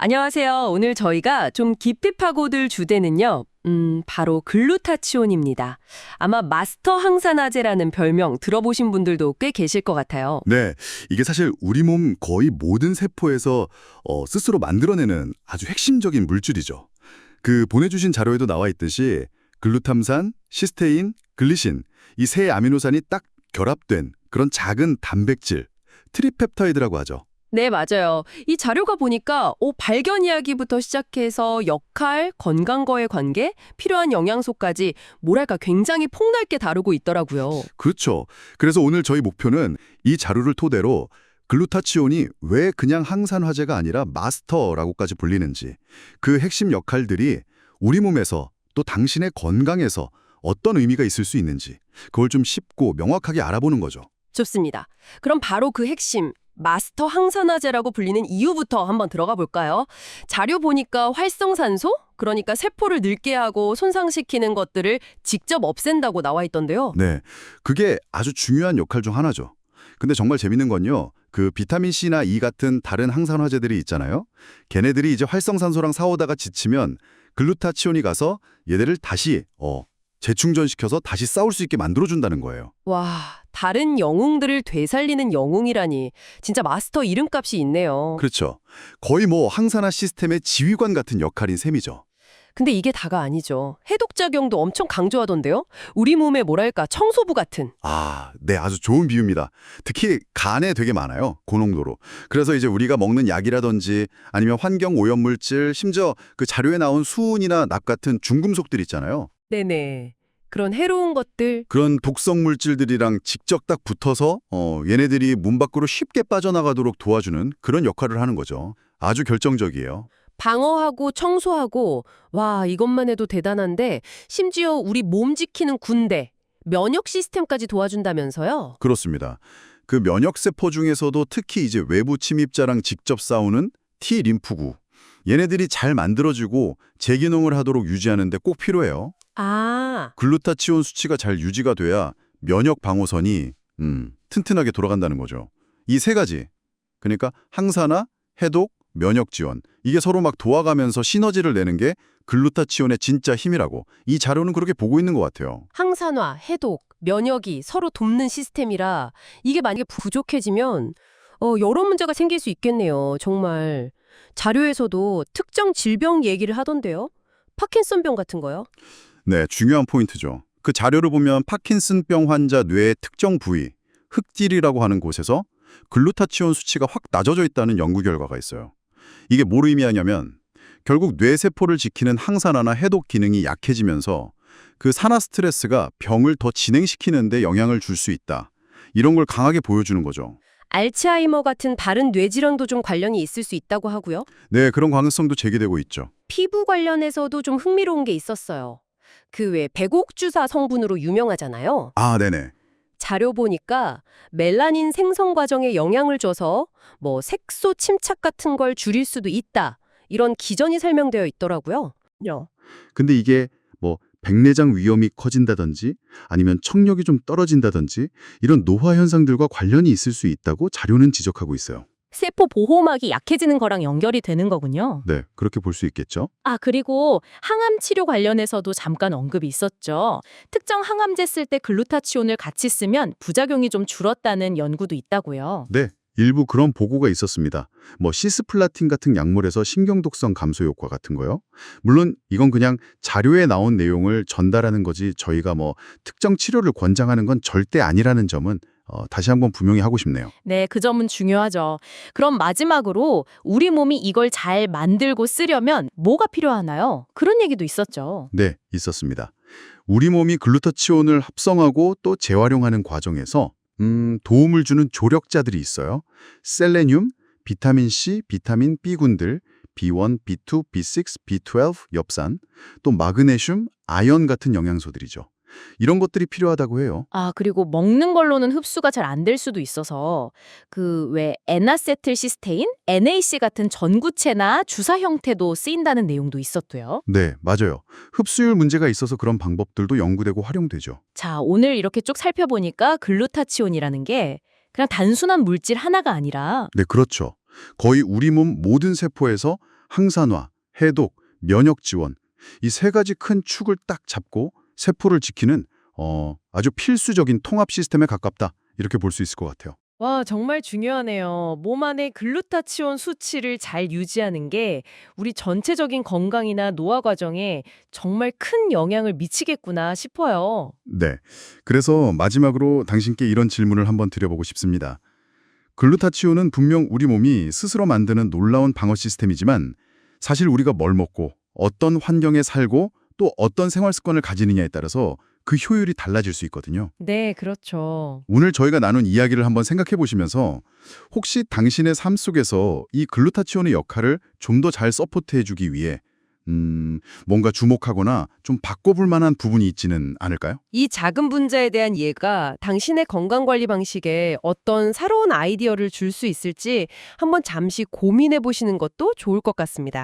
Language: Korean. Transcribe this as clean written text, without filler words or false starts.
안녕하세요. 오늘 저희가 좀 깊이 파고들 주제는요. 바로 글루타치온입니다. 아마 마스터 항산화제라는 별명 들어보신 분들도 꽤 계실 것 같아요. 네, 이게 사실 우리 몸 거의 모든 세포에서 스스로 만들어내는 아주 핵심적인 물질이죠. 그 보내주신 자료에도 나와 있듯이 글루탐산, 시스테인, 글리신 이 세 아미노산이 딱 결합된 그런 작은 단백질, 트리펩타이드라고 하죠. 네, 맞아요. 이 자료가 보니까 발견 이야기부터 시작해서 역할, 건강과의 관계, 필요한 영양소까지 뭐랄까 굉장히 폭넓게 다루고 있더라고요. 그렇죠. 그래서 오늘 저희 목표는 이 자료를 토대로 글루타치온이 왜 그냥 항산화제가 아니라 마스터라고까지 불리는지, 그 핵심 역할들이 우리 몸에서 또 당신의 건강에서 어떤 의미가 있을 수 있는지, 그걸 좀 쉽고 명확하게 알아보는 거죠. 좋습니다. 그럼 바로 그 핵심, 마스터 항산화제라고 불리는 이유부터 한번 들어가 볼까요? 자료 보니까 활성산소? 그러니까 세포를 늙게 하고 손상시키는 것들을 직접 없앤다고 나와 있던데요. 네, 그게 아주 중요한 역할 중 하나죠. 근데 정말 재밌는 건요. 그 비타민 C나 E 같은 다른 항산화제들이 있잖아요. 걔네들이 이제 활성산소랑 싸우다가 지치면 글루타치온이 가서 얘네를 다시 재충전시켜서 다시 싸울 수 있게 만들어준다는 거예요. 와, 다른 영웅들을 되살리는 영웅이라니 진짜 마스터 이름값이 있네요. 그렇죠. 거의 뭐 항산화 시스템의 지휘관 같은 역할인 셈이죠. 근데 이게 다가 아니죠. 해독작용도 엄청 강조하던데요. 우리 몸에 뭐랄까 청소부 같은. 네, 아주 좋은 비유입니다. 특히 간에 되게 많아요, 고농도로. 그래서 이제 우리가 먹는 약이라든지 아니면 환경 오염물질, 심지어 그 자료에 나온 수은이나 납 같은 중금속들 있잖아요. 네네. 그런 해로운 것들. 그런 독성 물질들이랑 직접 딱 붙어서 얘네들이 몸 밖으로 쉽게 빠져나가도록 도와주는 그런 역할을 하는 거죠. 아주 결정적이에요. 방어하고 청소하고, 와, 이것만 해도 대단한데 심지어 우리 몸 지키는 군대, 면역 시스템까지 도와준다면서요? 그렇습니다. 그 면역세포 중에서도 특히 이제 외부 침입자랑 직접 싸우는 T 림프구. 얘네들이 잘 만들어지고 재기능을 하도록 유지하는 데 꼭 필요해요. 아, 글루타치온 수치가 잘 유지가 돼야 면역 방어선이 튼튼하게 돌아간다는 거죠. 이 세 가지. 그러니까 항산화, 해독, 면역 지원. 이게 서로 막 도와가면서 시너지를 내는 게 글루타치온의 진짜 힘이라고 이 자료는 그렇게 보고 있는 것 같아요. 항산화, 해독, 면역이 서로 돕는 시스템이라 이게 만약에 부족해지면 여러 문제가 생길 수 있겠네요. 정말. 자료에서도 특정 질병 얘기를 하던데요. 파킨슨병 같은 거요? 네, 중요한 포인트죠. 그 자료를 보면 파킨슨병 환자 뇌의 특정 부위, 흑질이라고 하는 곳에서 글루타치온 수치가 확 낮아져 있다는 연구 결과가 있어요. 이게 뭘 의미하냐면 결국 뇌세포를 지키는 항산화나 해독 기능이 약해지면서 그 산화 스트레스가 병을 더 진행시키는 데 영향을 줄 수 있다. 이런 걸 강하게 보여주는 거죠. 알츠하이머 같은 다른 뇌질환도 좀 관련이 있을 수 있다고 하고요. 네, 그런 가능성도 제기되고 있죠. 피부 관련해서도 좀 흥미로운 게 있었어요. 그 외 백옥주사 성분으로 유명하잖아요. 네네. 자료 보니까 멜라닌 생성 과정에 영향을 줘서 뭐 색소 침착 같은 걸 줄일 수도 있다. 이런 기전이 설명되어 있더라고요. 근데 이게 뭐 백내장 위험이 커진다든지 아니면 청력이 좀 떨어진다든지 이런 노화 현상들과 관련이 있을 수 있다고 자료는 지적하고 있어요. 세포 보호막이 약해지는 거랑 연결이 되는 거군요. 네, 그렇게 볼 수 있겠죠. 그리고 항암 치료 관련해서도 잠깐 언급이 있었죠. 특정 항암제 쓸 때 글루타치온을 같이 쓰면 부작용이 좀 줄었다는 연구도 있다고요. 네, 일부 그런 보고가 있었습니다. 뭐 시스플라틴 같은 약물에서 신경독성 감소 효과 같은 거요. 물론 이건 그냥 자료에 나온 내용을 전달하는 거지 저희가 뭐 특정 치료를 권장하는 건 절대 아니라는 점은 다시 한번 분명히 하고 싶네요. 네, 그 점은 중요하죠. 그럼 마지막으로 우리 몸이 이걸 잘 만들고 쓰려면 뭐가 필요하나요? 그런 얘기도 있었죠. 네, 있었습니다. 우리 몸이 글루타치온을 합성하고 또 재활용하는 과정에서 도움을 주는 조력자들이 있어요. 셀레늄, 비타민 C, 비타민 B군들, B1, B2, B6, B12, 엽산, 또 마그네슘, 아연 같은 영양소들이죠. 이런 것들이 필요하다고 해요. 그리고 먹는 걸로는 흡수가 잘 안 될 수도 있어서 그 왜 N아세틸시스테인, NAC 같은 전구체나 주사 형태도 쓰인다는 내용도 있었고요. 네, 맞아요. 흡수율 문제가 있어서 그런 방법들도 연구되고 활용되죠. 자, 오늘 이렇게 쭉 살펴보니까 글루타치온이라는 게 그냥 단순한 물질 하나가 아니라 네, 그렇죠. 거의 우리 몸 모든 세포에서 항산화, 해독, 면역 지원 이 세 가지 큰 축을 딱 잡고 세포를 지키는 아주 필수적인 통합 시스템에 가깝다 이렇게 볼 수 있을 것 같아요. 와, 정말 중요하네요. 몸 안의 글루타치온 수치를 잘 유지하는 게 우리 전체적인 건강이나 노화 과정에 정말 큰 영향을 미치겠구나 싶어요. 네. 그래서 마지막으로 당신께 이런 질문을 한번 드려보고 싶습니다. 글루타치온은 분명 우리 몸이 스스로 만드는 놀라운 방어 시스템이지만 사실 우리가 뭘 먹고 어떤 환경에 살고 또 어떤 생활 습관을 가지느냐에 따라서 그 효율이 달라질 수 있거든요. 네, 그렇죠. 오늘 저희가 나눈 이야기를 한번 생각해 보시면서 혹시 당신의 삶 속에서 이 글루타치온의 역할을 좀 더 잘 서포트해 주기 위해 뭔가 주목하거나 좀 바꿔볼 만한 부분이 있지는 않을까요? 이 작은 분자에 대한 이해가 당신의 건강관리 방식에 어떤 새로운 아이디어를 줄 수 있을지 한번 잠시 고민해 보시는 것도 좋을 것 같습니다.